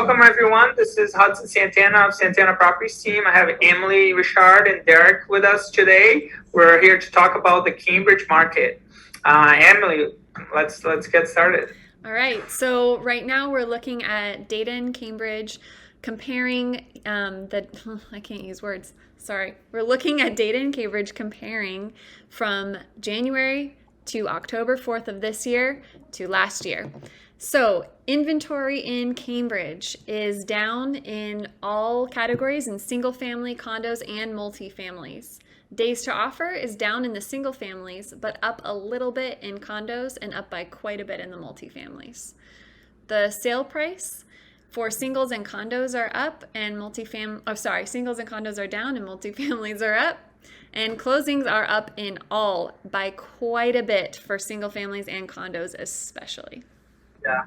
welcome everyone. This is Hudson Santana of Santana Properties team. I have Emily, RiCharde, and Derrick with us today. We're here to talk about the Cambridge market. Emily, let's get started. All right. So right now we're looking at data in Cambridge, comparing I can't use words. Sorry. We're looking at data in Cambridge comparing from January to October 4th of this year to last year. So inventory in Cambridge is down in all categories in single family, condos, and multifamilies. Days to offer is down in the single families, but up a little bit in condos and up by quite a bit in the multifamilies. The sale price for singles and condos are up and singles and condos are down and multifamilies are up. And closings are up in all by quite a bit for single families and condos especially. Yeah.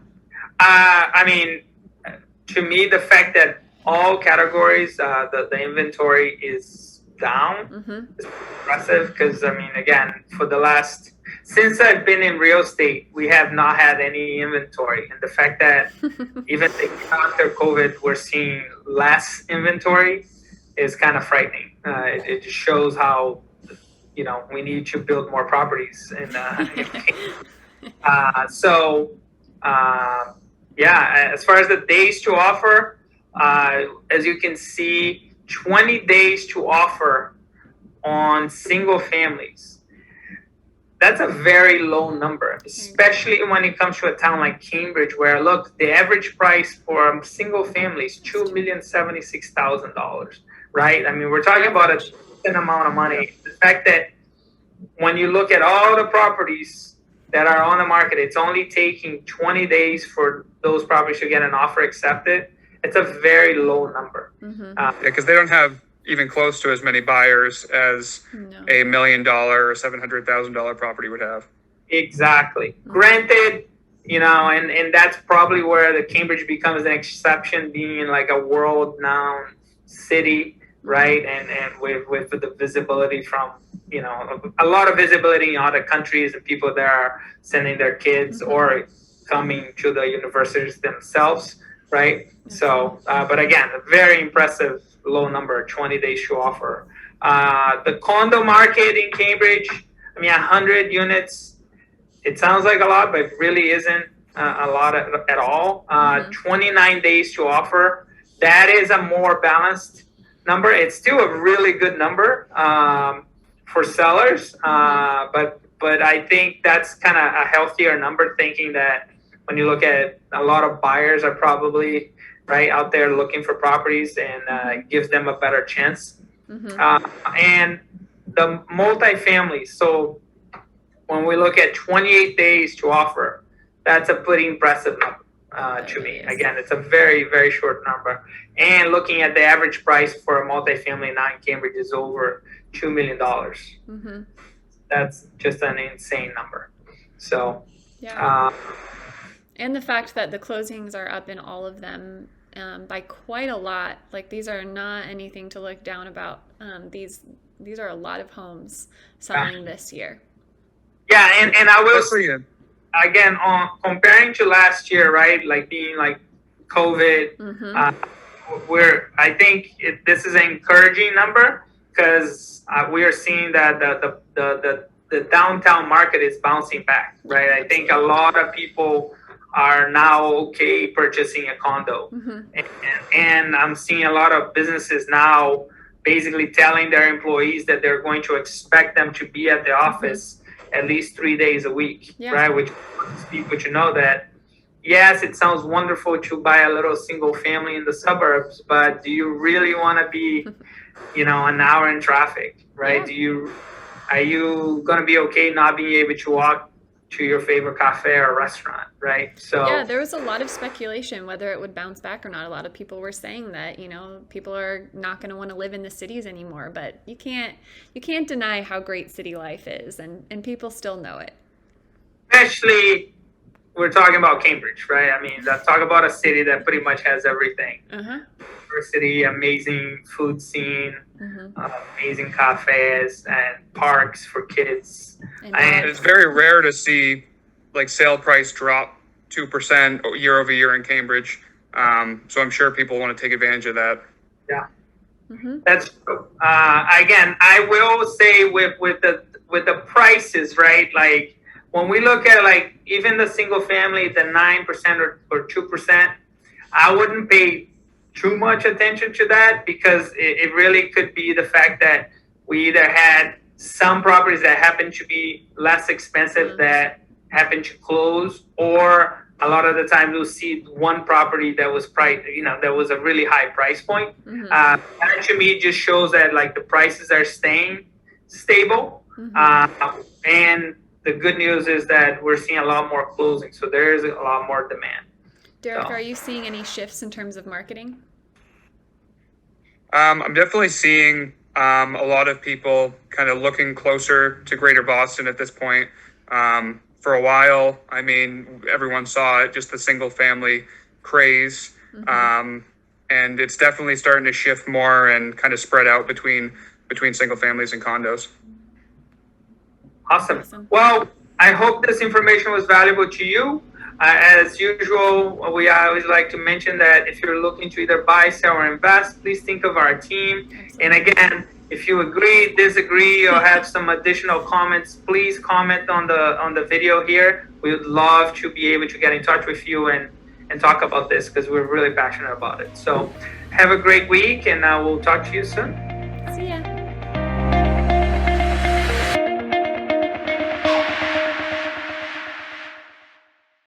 To me, the fact that all categories, the inventory is down is impressive because, again, since I've been in real estate, we have not had any inventory. And the fact that even after COVID, we're seeing less inventory is kind of frightening. It just shows how, we need to build more properties. As far as the days to offer, as you can see, 20 days to offer on single families. That's a very low number, especially when it comes to a town like Cambridge, where, look, the average price for a single family is $2,076,000, right? We're talking about a decent amount of money. The fact that when you look at all the properties that are on the market, it's only taking 20 days for those properties to get an offer accepted. It's a very low number. Because they don't have even close to as many buyers as a $1 million or $700,000 property would have. Exactly. Granted, and that's probably where the Cambridge becomes an exception, being like a world-renowned city, right? And with the visibility from, a lot of visibility in other countries, and people that are sending their kids or coming to the universities themselves, right? So, but again, a very impressive low number, 20 days to offer. The condo market in Cambridge, 100 units, it sounds like a lot, but it really isn't a lot at all. 29 days to offer, that is a more balanced number. It's still a really good number for sellers, but I think that's kind of a healthier number, thinking that when you look at a lot of buyers are probably out there looking for properties, and gives them a better chance. And the multifamily, so when we look at 28 days to offer, that's a pretty impressive number to me. Again, it's a very, very short number. And looking at the average price for a multifamily now in Cambridge is over $2 million. That's just an insane number. So, and the fact that the closings are up in all of them by quite a lot. Like, these are not anything to look down about. These are a lot of homes selling this year. Yeah, and I will say, again, on comparing to last year, right? Like being like COVID, I think this is an encouraging number, because we are seeing that the downtown market is bouncing back, right? I think a lot of people are now okay purchasing a condo, and I'm seeing a lot of businesses now basically telling their employees that they're going to expect them to be at the office at least 3 days a week, right? Which people to know that, yes, it sounds wonderful to buy a little single family in the suburbs, but do you really want to be, an hour in traffic, right? Are you going to be okay not being able to walk to your favorite cafe or restaurant, right? So yeah, there was a lot of speculation whether it would bounce back or not. A lot of people were saying that, people are not going to want to live in the cities anymore, but you can't deny how great city life is, and people still know it. Especially, we're talking about Cambridge, right? Let's talk about a city that pretty much has everything. University, amazing food scene, amazing cafes and parks for kids. And it's very rare to see like sale price drop 2% year over year in Cambridge. So I'm sure people want to take advantage of that. Yeah. That's true. Again, I will say with the prices, right? Like when we look at like even the single family, the 9% or 2%, I wouldn't pay too much attention to that because it really could be the fact that we either had some properties that happen to be less expensive that happen to close, or a lot of the time you'll see one property that was price, that was a really high price point. That to me just shows that like the prices are staying stable. And the good news is that we're seeing a lot more closing, so there is a lot more demand. Derrick, are you seeing any shifts in terms of marketing? I'm definitely seeing a lot of people kind of looking closer to Greater Boston at this point. For a while, I mean, everyone saw it, just the single family craze. And it's definitely starting to shift more and kind of spread out between single families and condos. Awesome. Well, I hope this information was valuable to you. As usual, we always like to mention that if you're looking to either buy, sell, or invest, please think of our team. And again, if you agree, disagree, or have some additional comments, please comment on the video here. We would love to be able to get in touch with you and talk about this because we're really passionate about it. So have a great week, and we'll talk to you soon.